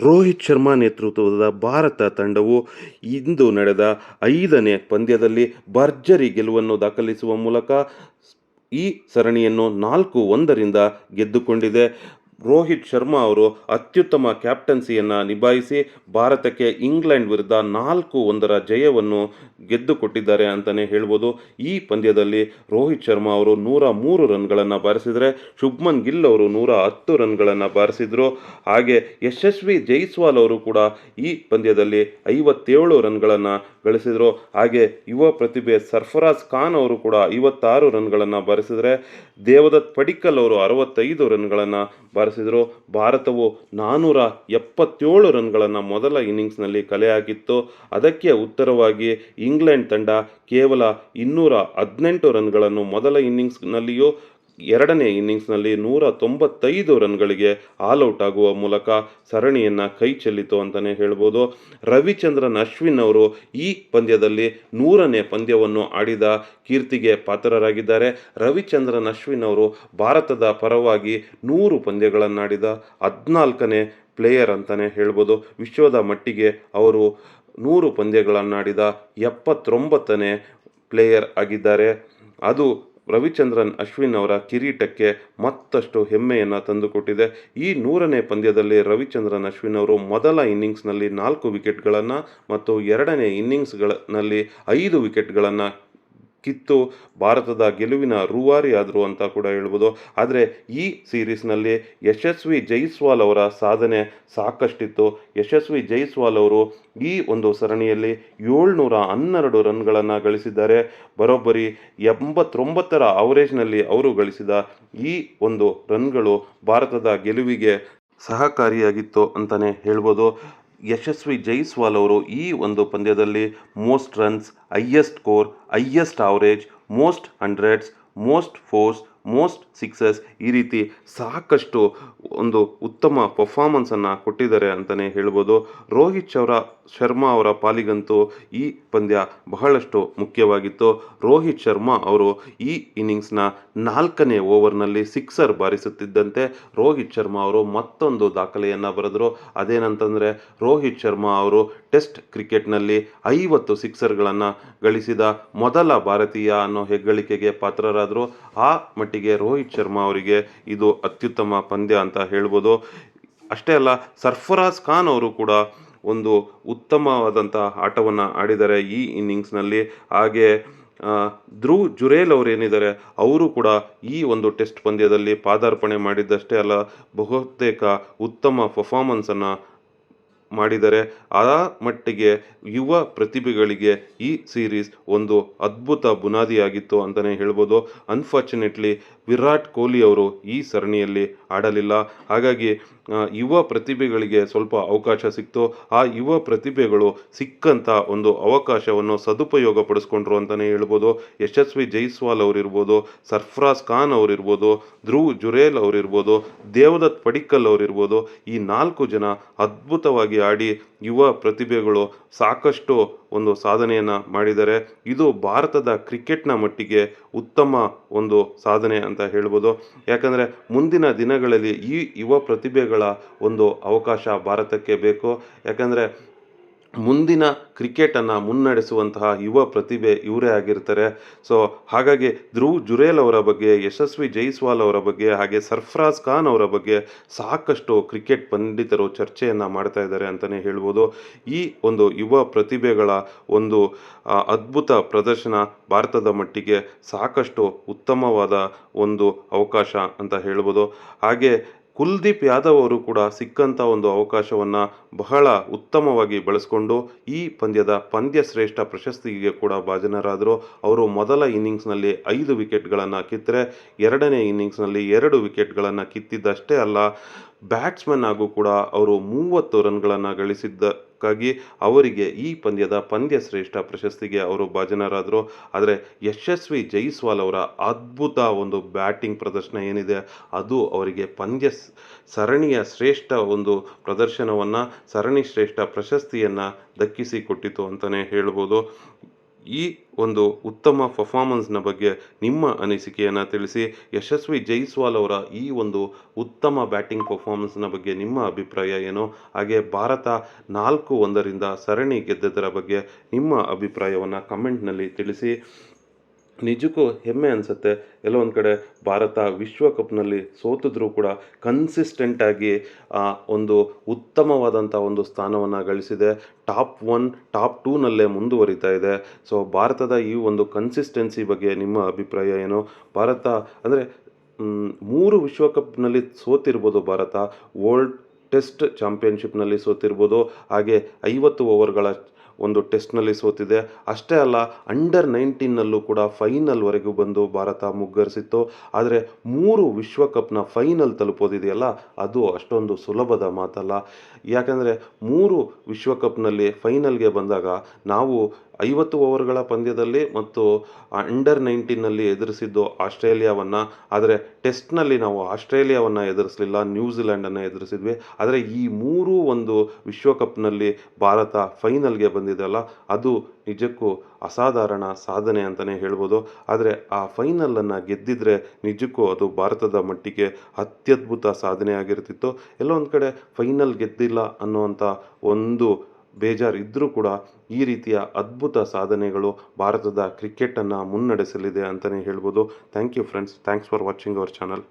ರೋಹಿತ್ ಶರ್ಮಾ ನೇತೃತ್ವದ ಭಾರತ ತಂಡವು ಇಂದು ನಡೆದ 5ನೇ ಪಂದ್ಯದಲ್ಲಿ ಭರ್ಜರಿ ಗೆಲುವನ್ನು ದಾಖಲಿಸುವ ಮೂಲಕ ಈ ಸರಣಿಯನ್ನು 4-1ರಿಂದ ಗೆದ್ದುಕೊಂಡಿದೆ. ರೋಹಿತ್ ಶರ್ಮಾ ಅವರು ಅತ್ಯುತ್ತಮ ಕ್ಯಾಪ್ಟನ್ಸಿಯನ್ನು ನಿಭಾಯಿಸಿ ಭಾರತಕ್ಕೆ ಇಂಗ್ಲೆಂಡ್ ವಿರುದ್ಧ 4-1ರ ಜಯವನ್ನು ಗೆದ್ದುಕೊಟ್ಟಿದ್ದಾರೆ ಅಂತಲೇ ಹೇಳ್ಬೋದು. ಈ ಪಂದ್ಯದಲ್ಲಿ ರೋಹಿತ್ ಶರ್ಮಾ ಅವರು 103 ರನ್ಗಳನ್ನು ಬಾರಿಸಿದರೆ, ಶುಭ್ಮನ್ ಗಿಲ್ ಅವರು 110 ರನ್ಗಳನ್ನು ಬಾರಿಸಿದರು. ಹಾಗೆ ಯಶಸ್ವಿ ಜೈಸ್ವಾಲ್ ಅವರು ಕೂಡ ಈ ಪಂದ್ಯದಲ್ಲಿ 57 ರನ್ಗಳನ್ನು ಗಳಿಸಿದರು. ಹಾಗೆ ಯುವ ಪ್ರತಿಭೆ ಸರ್ಫರಾಜ್ ಖಾನ್ ಅವರು ಕೂಡ 56 ರನ್ಗಳನ್ನು ಬಾರಿಸಿದರೆ, ದೇವದತ್ ಪಡಿಕ್ಕಲ್ ಅವರು 65 ರನ್ಗಳನ್ನು ಬಾರಿಸಿದರು. ಭಾರತವು 477 ರನ್ಗಳನ್ನು ಮೊದಲ ಇನ್ನಿಂಗ್ಸ್ನಲ್ಲಿ ಕಲೆ ಹಾಕಿತ್ತು. ಅದಕ್ಕೆ ಉತ್ತರವಾಗಿ ಇಂಗ್ಲೆಂಡ್ ತಂಡ ಕೇವಲ 218 ರನ್ಗಳನ್ನು ಮೊದಲ ಇನ್ನಿಂಗ್ಸ್ನಲ್ಲಿಯೂ ಎರಡನೇ ಇನ್ನಿಂಗ್ಸ್ನಲ್ಲಿ 195 ರನ್ಗಳಿಗೆ ಆಲ್ಔಟ್ ಆಗುವ ಮೂಲಕ ಸರಣಿಯನ್ನು ಕೈ ಚೆಲ್ಲಿತು ಅಂತಲೇ ಹೇಳ್ಬೋದು. ರವಿಚಂದ್ರನ್ ಅಶ್ವಿನ್ ಅವರು ಈ ಪಂದ್ಯದಲ್ಲಿ 100ನೇ ಪಂದ್ಯವನ್ನು ಆಡಿದ ಕೀರ್ತಿಗೆ ಪಾತ್ರರಾಗಿದ್ದಾರೆ. ರವಿಚಂದ್ರನ್ ಅಶ್ವಿನ್ ಅವರು ಭಾರತದ ಪರವಾಗಿ 100 ಪಂದ್ಯಗಳನ್ನಾಡಿದ 14ನೇ ಪ್ಲೇಯರ್ ಅಂತಲೇ ಹೇಳ್ಬೋದು. ವಿಶ್ವದ ಮಟ್ಟಿಗೆ ಅವರು 100 ಪಂದ್ಯಗಳನ್ನಾಡಿದ 79ನೇ ಪ್ಲೇಯರ್ ಆಗಿದ್ದಾರೆ. ಅದು ರವಿಚಂದ್ರನ್ ಅಶ್ವಿನ್ ಅವರ ಕಿರೀಟಕ್ಕೆ ಮತ್ತಷ್ಟು ಹೆಮ್ಮೆಯನ್ನು ತಂದುಕೊಟ್ಟಿದೆ. ಈ 100ನೇ ಪಂದ್ಯದಲ್ಲಿ ರವಿಚಂದ್ರನ್ ಅಶ್ವಿನ್ ಅವರು ಮೊದಲ ಇನ್ನಿಂಗ್ಸ್ನಲ್ಲಿ 4 ವಿಕೆಟ್ಗಳನ್ನು ಮತ್ತು ಎರಡನೇ ಇನ್ನಿಂಗ್ಸ್ಗಳಲ್ಲಿ 5 ವಿಕೆಟ್ಗಳನ್ನು ಕಿತ್ತು ಭಾರತದ ಗೆಲುವಿನ ರೂವಾರಿ ಆದರು ಅಂತ ಕೂಡ ಹೇಳ್ಬೋದು. ಆದರೆ ಈ ಸೀರೀಸ್ನಲ್ಲಿ ಯಶಸ್ವಿ ಜೈಸ್ವಾಲ್ ಅವರ ಸಾಧನೆ ಸಾಕಷ್ಟಿತ್ತು. ಯಶಸ್ವಿ ಜೈಸ್ವಾಲ್ ಅವರು ಈ ಒಂದು ಸರಣಿಯಲ್ಲಿ 712 ರನ್ಗಳನ್ನು ಗಳಿಸಿದ್ದಾರೆ. ಬರೋಬ್ಬರಿ 89ರ ಅವರೇಜ್ನಲ್ಲಿ ಅವರು ಗಳಿಸಿದ ಈ ಒಂದು ರನ್ಗಳು ಭಾರತದ ಗೆಲುವಿಗೆ ಸಹಕಾರಿಯಾಗಿತ್ತು ಅಂತಲೇ ಹೇಳ್ಬೋದು. ಯಶಸ್ವಿ ಜೈಸ್ವಾಲ್ ಅವರು ಈ ಒಂದು ಪಂದ್ಯದಲ್ಲಿ most runs, highest score, highest average, most hundreds, most force, most sixes ಈ ರೀತಿ ಸಾಕಷ್ಟು ಒಂದು ಉತ್ತಮ ಪರ್ಫಾರ್ಮೆನ್ಸನ್ನು ಕೊಟ್ಟಿದ್ದಾರೆ ಅಂತಲೇ ಹೇಳ್ಬೋದು. ರೋಹಿತ್ ಶರ್ಮಾ ಅವರ ಪಾಲಿಗಂತೂ ಈ ಪಂದ್ಯ ಬಹಳಷ್ಟು ಮುಖ್ಯವಾಗಿತ್ತು. ರೋಹಿತ್ ಶರ್ಮಾ ಅವರು ಈ ಇನ್ನಿಂಗ್ಸ್ನ 4ನೇ ಓವರ್ನಲ್ಲಿ ಸಿಕ್ಸರ್ ಬಾರಿಸುತ್ತಿದ್ದಂತೆ ರೋಹಿತ್ ಶರ್ಮಾ ಅವರು ಮತ್ತೊಂದು ದಾಖಲೆಯನ್ನು ಬರೆದರು. ಅದೇನಂತಂದರೆ ರೋಹಿತ್ ಶರ್ಮಾ ಅವರು ಟೆಸ್ಟ್ ಕ್ರಿಕೆಟ್ನಲ್ಲಿ 50 ಸಿಕ್ಸರ್ಗಳನ್ನು ಗಳಿಸಿದ ಮೊದಲ ಭಾರತೀಯ ಅನ್ನೋ ಹೆಗ್ಗಳಿಕೆಗೆ ಪಾತ್ರರಾದರು. ಆ ಮಟ್ಟಿಗೆ ರೋಹಿತ್ ಶರ್ಮಾ ಅವರಿಗೆ ಇದು ಅತ್ಯುತ್ತಮ ಪಂದ್ಯ ಅಂತ ಹೇಳ್ಬೋದು. ಅಷ್ಟೇ ಅಲ್ಲ, ಸರ್ಫರಾಜ್ ಖಾನ್ ಅವರು ಕೂಡ ಒಂದು ಉತ್ತಮವಾದಂಥ ಆಟವನ್ನು ಆಡಿದ್ದಾರೆ ಈ ಇನ್ನಿಂಗ್ಸ್ನಲ್ಲಿ. ಹಾಗೆ ಧ್ರುವ್ ಜುರೇಲ್ ಅವರು ಏನಿದ್ದಾರೆ ಅವರು ಕೂಡ ಈ ಒಂದು ಟೆಸ್ಟ್ ಪಂದ್ಯದಲ್ಲಿ ಪಾದಾರ್ಪಣೆ ಮಾಡಿದ್ದಷ್ಟೇ ಅಲ್ಲ, ಬಹುತೇಕ ಉತ್ತಮ ಪರ್ಫಾರ್ಮೆನ್ಸನ್ನು ಮಾಡಿದ್ದಾರೆ. ಆ ಮಟ್ಟಿಗೆ ಯುವ ಪ್ರತಿಭೆಗಳಿಗೆ ಈ ಸೀರೀಸ್ ಒಂದು ಅದ್ಭುತ ಬುನಾದಿಯಾಗಿತ್ತು ಅಂತಲೇ ಹೇಳ್ಬೋದು. ಅನ್ಫಾರ್ಚುನೇಟ್ಲಿ ವಿರಾಟ್ ಕೊಹ್ಲಿ ಅವರು ಈ ಸರಣಿಯಲ್ಲಿ ಆಡಲಿಲ್ಲ. ಹಾಗಾಗಿ ಯುವ ಪ್ರತಿಭೆಗಳಿಗೆ ಸ್ವಲ್ಪ ಅವಕಾಶ ಸಿಕ್ತು. ಆ ಯುವ ಪ್ರತಿಭೆಗಳು ಸಿಕ್ಕಂಥ ಒಂದು ಅವಕಾಶವನ್ನು ಸದುಪಯೋಗ ಪಡಿಸ್ಕೊಂಡ್ರು ಅಂತಲೇ ಹೇಳ್ಬೋದು. ಯಶಸ್ವಿ ಜೈಸ್ವಾಲ್ ಅವರಿರ್ಬೋದು, ಸರ್ಫರಾಜ್ ಖಾನ್ ಅವರಿರ್ಬೋದು, ಧ್ರುವ್ ಜುರೇಲ್ ಅವರಿರ್ಬೋದು, ದೇವದತ್ ಪಡಿಕ್ಕಲ್ ಅವರಿರ್ಬೋದು, ಈ 4 ಜನ ಅದ್ಭುತವಾಗಿ ಆಡಿ ಯುವ ಪ್ರತಿಭೆಗಳು ಸಾಕಷ್ಟು ಒಂದು ಸಾಧನೆಯನ್ನು ಮಾಡಿದ್ದಾರೆ. ಇದು ಭಾರತದ ಕ್ರಿಕೆಟ್ನ ಮಟ್ಟಿಗೆ ಉತ್ತಮ ಒಂದು ಸಾಧನೆ ಅಂತ ಹೇಳ್ಬೋದು. ಯಾಕಂದರೆ ಮುಂದಿನ ದಿನಗಳಲ್ಲಿ ಈ ಯುವ ಪ್ರತಿಭೆಗಳ ಒಂದು ಅವಕಾಶ ಭಾರತಕ್ಕೆ ಬೇಕು. ಯಾಕಂದರೆ ಮುಂದಿನ ಕ್ರಿಕೆಟನ್ನು ಮುನ್ನಡೆಸುವಂತಹ ಯುವ ಪ್ರತಿಭೆ ಇವರೇ ಆಗಿರ್ತಾರೆ. ಸೊ ಹಾಗಾಗಿ ಧ್ರುವ್ ಜುರೇಲ್ ಅವರ ಬಗ್ಗೆ, ಯಶಸ್ವಿ ಜೈಸ್ವಾಲ್ ಅವರ ಬಗ್ಗೆ, ಹಾಗೆ ಸರ್ಫರಾಜ್ ಖಾನ್ ಅವರ ಬಗ್ಗೆ ಸಾಕಷ್ಟು ಕ್ರಿಕೆಟ್ ಪಂಡಿತರು ಚರ್ಚೆಯನ್ನು ಮಾಡ್ತಾ ಇದ್ದಾರೆ ಅಂತಲೇ ಹೇಳ್ಬೋದು. ಈ ಒಂದು ಯುವ ಪ್ರತಿಭೆಗಳ ಒಂದು ಅದ್ಭುತ ಪ್ರದರ್ಶನ ಭಾರತದ ಮಟ್ಟಿಗೆ ಸಾಕಷ್ಟು ಉತ್ತಮವಾದ ಒಂದು ಅವಕಾಶ ಅಂತ ಹೇಳ್ಬೋದು. ಹಾಗೆ ಕುಲ್ದೀಪ್ ಯಾದವ್ ಅವರು ಕೂಡ ಸಿಕ್ಕಂಥ ಒಂದು ಅವಕಾಶವನ್ನು ಬಹಳ ಉತ್ತಮವಾಗಿ ಬಳಸ್ಕೊಂಡು ಈ ಪಂದ್ಯದ ಪಂದ್ಯಶ್ರೇಷ್ಠ ಪ್ರಶಸ್ತಿಗೆ ಕೂಡ ಭಾಜನರಾದರು. ಅವರು ಮೊದಲ ಇನ್ನಿಂಗ್ಸ್ನಲ್ಲಿ 5 ವಿಕೆಟ್ಗಳನ್ನು ಕಿತ್ತರೆ, ಎರಡನೇ ಇನ್ನಿಂಗ್ಸ್ನಲ್ಲಿ 2 ವಿಕೆಟ್ಗಳನ್ನು ಕಿತ್ತಿದ್ದಷ್ಟೇ ಅಲ್ಲ, ಬ್ಯಾಟ್ಸ್ಮನ್ ಆಗೂ ಕೂಡ ಅವರು 30 ರನ್ಗಳನ್ನು ಗಳಿಸಿದ್ದಕ್ಕಾಗಿ ಅವರಿಗೆ ಈ ಪಂದ್ಯದ ಪಂದ್ಯಶ್ರೇಷ್ಠ ಪ್ರಶಸ್ತಿಗೆ ಅವರು ಭಾಜನರಾದರು. ಆದರೆ ಯಶಸ್ವಿ ಜೈಸ್ವಾಲ್ ಅವರ ಅದ್ಭುತ ಒಂದು ಬ್ಯಾಟಿಂಗ್ ಪ್ರದರ್ಶನ ಏನಿದೆ ಅದು ಅವರಿಗೆ ಸರಣಿಯ ಶ್ರೇಷ್ಠ ಒಂದು ಪ್ರದರ್ಶನವನ್ನು, ಸರಣಿ ಶ್ರೇಷ್ಠ ಪ್ರಶಸ್ತಿಯನ್ನು ದಕ್ಕಿಸಿಕೊಟ್ಟಿತು ಅಂತಲೇ ಹೇಳ್ಬೋದು. ಈ ಒಂದು ಉತ್ತಮ ಪರ್ಫಾರ್ಮೆನ್ಸ್ನ ಬಗ್ಗೆ ನಿಮ್ಮ ಅನಿಸಿಕೆಯನ್ನು ತಿಳಿಸಿ. ಯಶಸ್ವಿ ಜೈಸ್ವಾಲ್ ಅವರ ಈ ಒಂದು ಉತ್ತಮ ಬ್ಯಾಟಿಂಗ್ ಪರ್ಫಾರ್ಮೆನ್ಸ್ನ ಬಗ್ಗೆ ನಿಮ್ಮ ಅಭಿಪ್ರಾಯ ಏನು? ಹಾಗೆ ಭಾರತ 4-1 ಸರಣಿ ಗೆದ್ದದರ ಬಗ್ಗೆ ನಿಮ್ಮ ಅಭಿಪ್ರಾಯವನ್ನು ಕಮೆಂಟ್ನಲ್ಲಿ ತಿಳಿಸಿ. ನಿಜಕ್ಕೂ ಹೆಮ್ಮೆ ಅನಿಸುತ್ತೆ. ಎಲ್ಲೋ ಒಂದು ಕಡೆ ಭಾರತ ವಿಶ್ವಕಪ್ನಲ್ಲಿ ಸೋತಿದ್ರೂ ಕೂಡ ಕನ್ಸಿಸ್ಟೆಂಟಾಗಿ ಒಂದು ಉತ್ತಮವಾದಂಥ ಒಂದು ಸ್ಥಾನವನ್ನು ಗಳಿಸಿದೆ. ಟಾಪ್ 1, ಟಾಪ್ 2ನಲ್ಲೇ ಮುಂದುವರಿತಾ ಇದೆ. ಸೊ ಭಾರತದ ಈ ಒಂದು ಕನ್ಸಿಸ್ಟೆನ್ಸಿ ಬಗ್ಗೆ ನಿಮ್ಮ ಅಭಿಪ್ರಾಯ ಏನು? ಭಾರತ ಅಂದರೆ 3 ವಿಶ್ವಕಪ್ನಲ್ಲಿ ಸೋತಿರ್ಬೋದು ಭಾರತ. ವರ್ಲ್ಡ್ ಟೆಸ್ಟ್ ಚಾಂಪಿಯನ್ಶಿಪ್ನಲ್ಲಿ ಸೋತಿರ್ಬೋದು, ಹಾಗೆ 50 ಓವರ್ಗಳ ಒಂದು ಟೆಸ್ಟ್ನಲ್ಲಿ ಸೋತಿದೆ. ಅಷ್ಟೇ ಅಲ್ಲ, ಅಂಡರ್ 19ನಲ್ಲೂ ಕೂಡ ಫೈನಲ್ವರೆಗೂ ಬಂದು ಭಾರತ ಮುಗ್ಗರಿಸಿತ್ತು. ಆದರೆ 3 ವಿಶ್ವಕಪ್ನ ಫೈನಲ್ ತಲುಪೋದಿದೆಯಲ್ಲ, ಅದು ಅಷ್ಟೊಂದು ಸುಲಭದ ಮಾತಲ್ಲ. ಯಾಕಂದರೆ 3 ವಿಶ್ವಕಪ್ನಲ್ಲಿ ಫೈನಲ್ಗೆ ಬಂದಾಗ ನಾವು 50 ಓವರ್ಗಳ ಪಂದ್ಯದಲ್ಲಿ ಮತ್ತು ಅಂಡರ್ 19ನಲ್ಲಿ ಎದುರಿಸಿದ್ದು ಆಸ್ಟ್ರೇಲಿಯಾವನ್ನು. ಆದರೆ ಟೆಸ್ಟ್ನಲ್ಲಿ ನಾವು ಆಸ್ಟ್ರೇಲಿಯಾವನ್ನು ಎದುರಿಸಲಿಲ್ಲ, ನ್ಯೂಜಿಲೆಂಡನ್ನು ಎದುರಿಸಿದ್ವಿ. ಆದರೆ ಈ 3 ಒಂದು ವಿಶ್ವಕಪ್ನಲ್ಲಿ ಭಾರತ ಫೈನಲ್ಗೆ ಬಂದಿದೆಯಲ್ಲ, ಅದು ನಿಜಕ್ಕೂ ಅಸಾಧಾರಣ ಸಾಧನೆ ಅಂತಲೇ ಹೇಳ್ಬೋದು. ಆದರೆ ಆ ಫೈನಲನ್ನು ಗೆದ್ದಿದ್ರೆ ನಿಜಕ್ಕೂ ಅದು ಭಾರತದ ಮಟ್ಟಿಗೆ ಅತ್ಯದ್ಭುತ ಸಾಧನೆ ಆಗಿರ್ತಿತ್ತು. ಎಲ್ಲೋ ಒಂದು ಕಡೆ ಫೈನಲ್ ಗೆದ್ದಿಲ್ಲ ಅನ್ನುವಂಥ ಒಂದು ಬೇಜಾರು ಇದ್ದರೂ ಕೂಡ ಈ ರೀತಿಯ ಅದ್ಭುತ ಸಾಧನೆಗಳು ಭಾರತದ ಕ್ರಿಕೆಟನ್ನು ಮುನ್ನಡೆಸಲಿದೆ ಅಂತಲೇ ಹೇಳ್ಬೋದು. Thank you friends. Thanks for watching our channel.